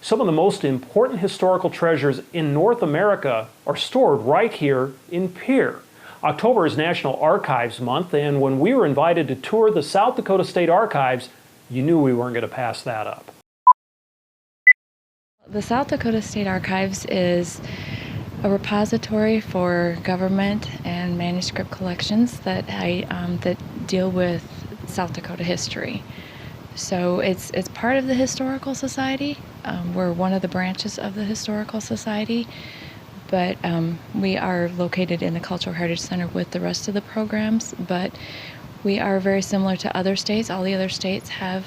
Some of the most important historical treasures in North America are stored right here in Pierre. October is National Archives Month, and when we were invited to tour the South Dakota State Archives, you knew we weren't going to pass that up. The South Dakota State Archives is a repository for government and manuscript collections that deal with South Dakota history. So it's part of the Historical Society. We're one of the branches of the Historical Society, but we are located in the Cultural Heritage Center with the rest of the programs, but we are very similar to other states. All the other states have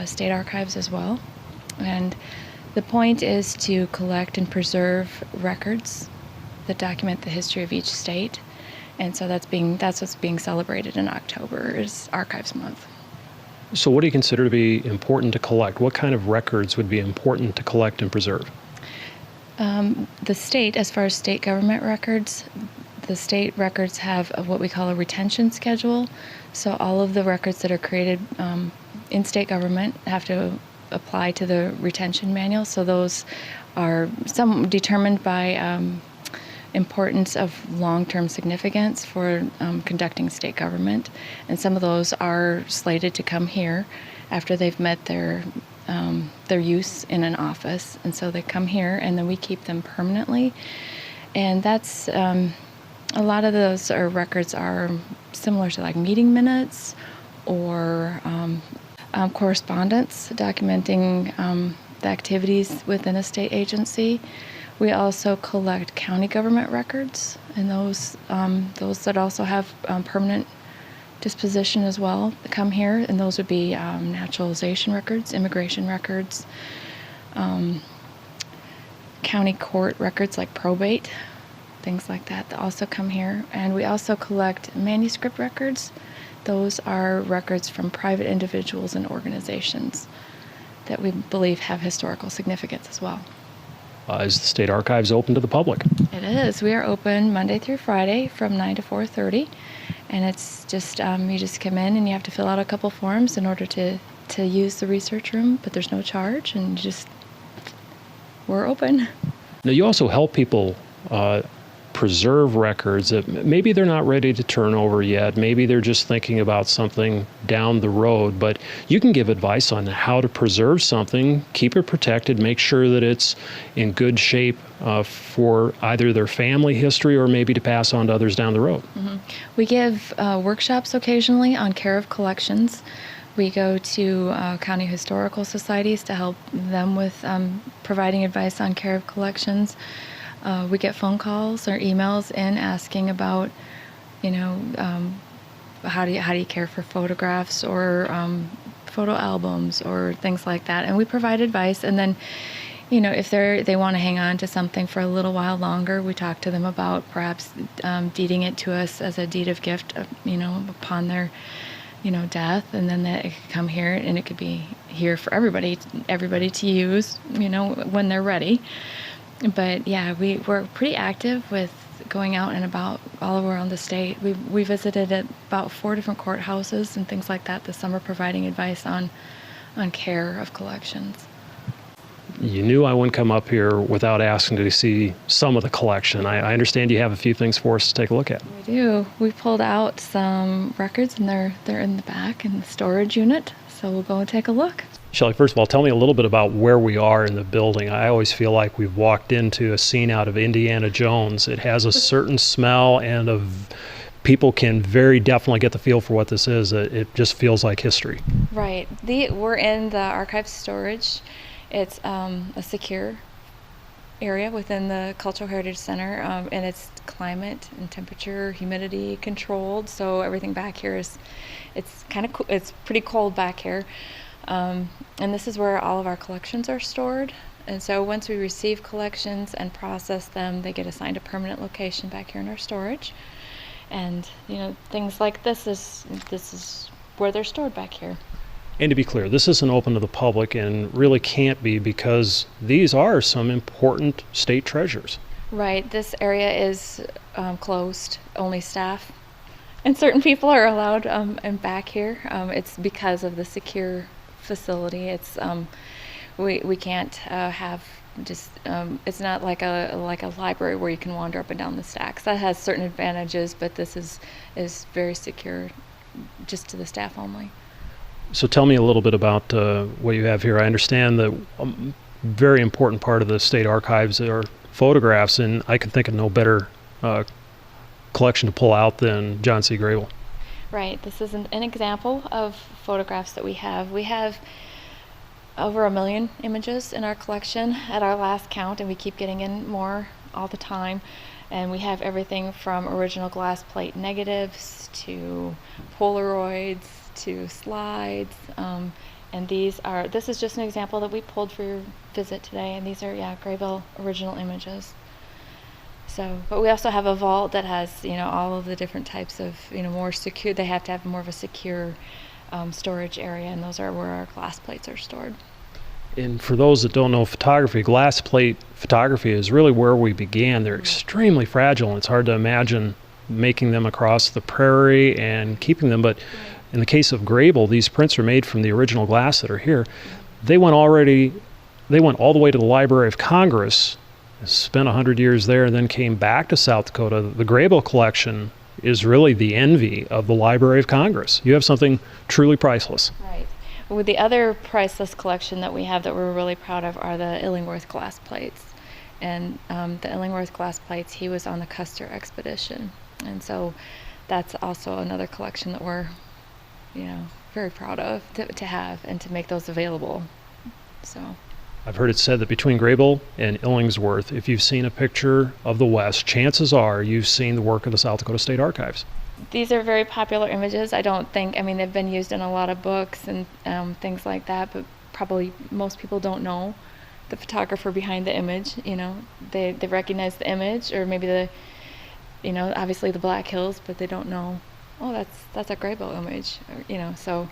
state archives as well, and the point is to collect and preserve records that document the history of each state, and so that's what's being celebrated in October is Archives Month. So what do you consider to be important to collect? What kind of records would be important to collect and preserve? The state, as far as state government records, the state records have what we call a retention schedule. So all of the records that are created in state government have to apply to the retention manual. So those are some determined by importance of long-term significance for conducting state government, and some of those are slated to come here after they've met their use in an office, and so they come here and then we keep them permanently. And that's a lot of those records are similar to like meeting minutes or correspondence documenting the activities within a state agency. We also collect county government records, and those that also have permanent disposition as well come here, and those would be naturalization records, immigration records, county court records like probate, things like that also come here. And we also collect manuscript records. Those are records from private individuals and organizations that we believe have historical significance as well. Is the State Archives open to the public? It is. We are open Monday through Friday from 9 to 4:30, and it's just you just come in and you have to fill out a couple forms in order to use the research room, but there's no charge, and we're open. Now, you also help people preserve records that maybe they're not ready to turn over yet. Maybe they're just thinking about something down the road, but you can give advice on how to preserve something, keep it protected, make sure that it's in good shape for either their family history or maybe to pass on to others down the road. Mm-hmm. We give workshops occasionally on care of collections. We go to county historical societies to help them with providing advice on care of collections. We get phone calls or emails in asking about, how do you care for photographs or photo albums or things like that, and we provide advice. And then, if they want to hang on to something for a little while longer, we talk to them about perhaps deeding it to us as a deed of gift, upon their death, and then that it could come here and it could be here for everybody to use, when they're ready. But yeah, we're pretty active with going out and about all around the state. We visited at about 4 different courthouses and things like that this summer, providing advice on care of collections. You knew I wouldn't come up here without asking to see some of the collection. I understand you have a few things for us to take a look at. We do. We pulled out some records, and they're in the back in the storage unit, so we'll go and take a look. Shelley, first of all, tell me a little bit about where we are in the building. I always feel like we've walked into a scene out of Indiana Jones. It has a certain smell, and people can very definitely get the feel for what this is. It just feels like history. Right. We're in the archive storage. It's a secure area within the Cultural Heritage Center, and it's climate and temperature, humidity controlled. So everything back here it's pretty cold back here. And this is where all of our collections are stored. And so once we receive collections and process them, they get assigned a permanent location back here in our storage. And things like this is where they're stored back here. And to be clear, this isn't open to the public and really can't be, because these are some important state treasures. Right. This area is closed. Only staff and certain people are allowed back here. It's because of the secure facility. we can't have just it's not like a library where you can wander up and down the stacks. That has certain advantages, but this is very secure, just to the staff only. So tell me a little bit about what you have here. I understand that a very important part of the state archives are photographs, and I could think of no better collection to pull out than John C. Grable. Right. This is an example of photographs that we have. We have over 1 million images in our collection at our last count, and we keep getting in more all the time. And we have everything from original glass plate negatives to Polaroids to slides. And this is just an example that we pulled for your visit today, and these are, Grable original images. So, but we also have a vault that has, all of the different types of, more secure, they have to have more of a secure storage area, and those are where our glass plates are stored. And for those that don't know photography, glass plate photography is really where we began. They're extremely fragile, and it's hard to imagine making them across the prairie and keeping them. But in the case of Grable, these prints are made from the original glass that are here. They went all the way to the Library of Congress, spent 100 years there, and then came back to South Dakota. The Grable collection is really the envy of the Library of Congress. You have something truly priceless. Right. With the other priceless collection that we have that we're really proud of are the Illingworth glass plates. And the Illingworth glass plates, he was on the Custer expedition. And so that's also another collection that we're, very proud of to have and to make those available. So I've heard it said that between Grable and Illingsworth, if you've seen a picture of the West, chances are you've seen the work of the South Dakota State Archives. These are very popular images. They've been used in a lot of books and things like that, but probably most people don't know the photographer behind the image. They recognize the image, or maybe obviously the Black Hills, but they don't know, oh, that's a Grable image, so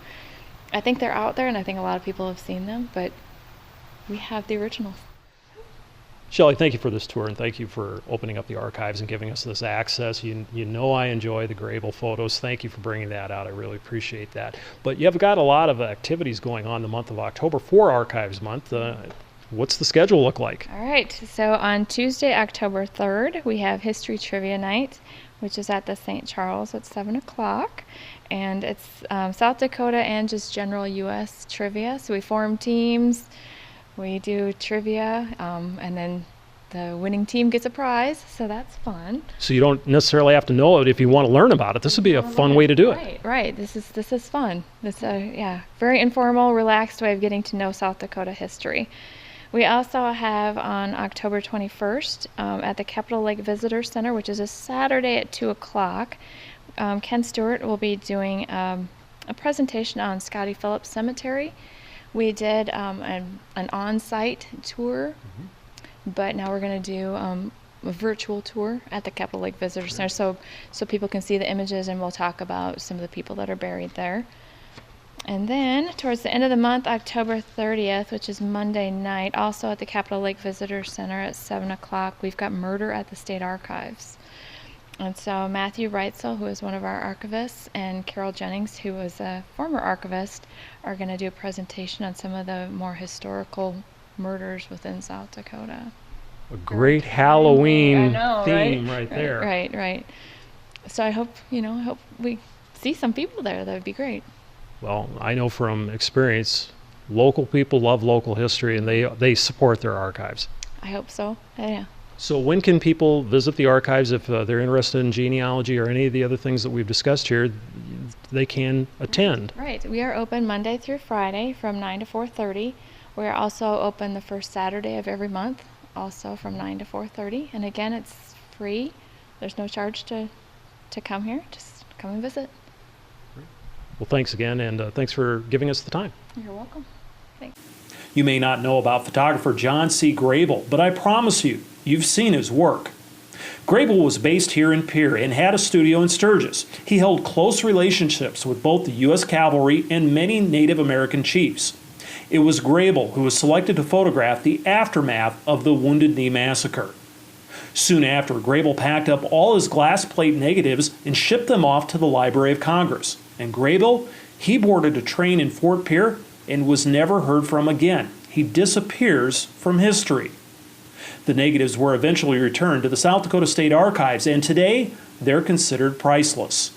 I think they're out there, and I think a lot of people have seen them, but we have the originals. Shelley, thank you for this tour, and thank you for opening up the archives and giving us this access. You know I enjoy the Grable photos. Thank you for bringing that out. I really appreciate that. But you have got a lot of activities going on the month of October for Archives Month. What's the schedule look like? All right. So on Tuesday, October 3rd, we have History Trivia Night, which is at the St. Charles at 7 o'clock. And it's South Dakota and just general U.S. trivia. So we form teams. We do trivia, and then the winning team gets a prize, so that's fun. So you don't necessarily have to know it if you want to learn about it. This would be a fun way to do it. Right. This is fun. This very informal, relaxed way of getting to know South Dakota history. We also have on October 21st at the Capitol Lake Visitor Center, which is a Saturday at 2 o'clock. Ken Stewart will be doing a presentation on Scotty Phillips Cemetery. We did an on-site tour, but now we're going to do a virtual tour at the Capitol Lake Visitor Center, so people can see the images, and we'll talk about some of the people that are buried there. And then towards the end of the month, October 30th, which is Monday night, also at the Capitol Lake Visitor Center at 7 o'clock, we've got Murder at the State Archives. And so Matthew Reitzel, who is one of our archivists, and Carol Jennings, who was a former archivist, are going to do a presentation on some of the more historical murders within South Dakota. A great Halloween theme right there. Right. So I hope we see some people there. That would be great. Well, I know from experience, local people love local history, and they support their archives. I hope so. Yeah. So when can people visit the archives if they're interested in genealogy or any of the other things that we've discussed here? They can attend. Right. We are open Monday through Friday from 9 to 4:30. We're also open the first Saturday of every month, also from 9 to 4:30. And again, it's free. There's no charge to come here. Just come and visit. Well, thanks again, and thanks for giving us the time. You're welcome. Thanks. You may not know about photographer John C. Grable, but I promise you've seen his work. Grable was based here in Pierre and had a studio in Sturgis. He held close relationships with both the U.S. Cavalry and many Native American chiefs. It was Grable who was selected to photograph the aftermath of the Wounded Knee Massacre. Soon after, Grable packed up all his glass plate negatives and shipped them off to the Library of Congress. And Grable, he boarded a train in Fort Pierre and was never heard from again. he disappears from history. The negatives were eventually returned to the South Dakota State Archives, and today they're considered priceless.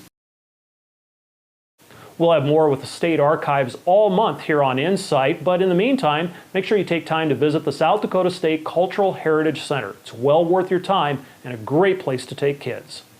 We'll have more with the State Archives all month here on Insight, but in the meantime, make sure you take time to visit the South Dakota State Cultural Heritage Center. It's well worth your time and a great place to take kids.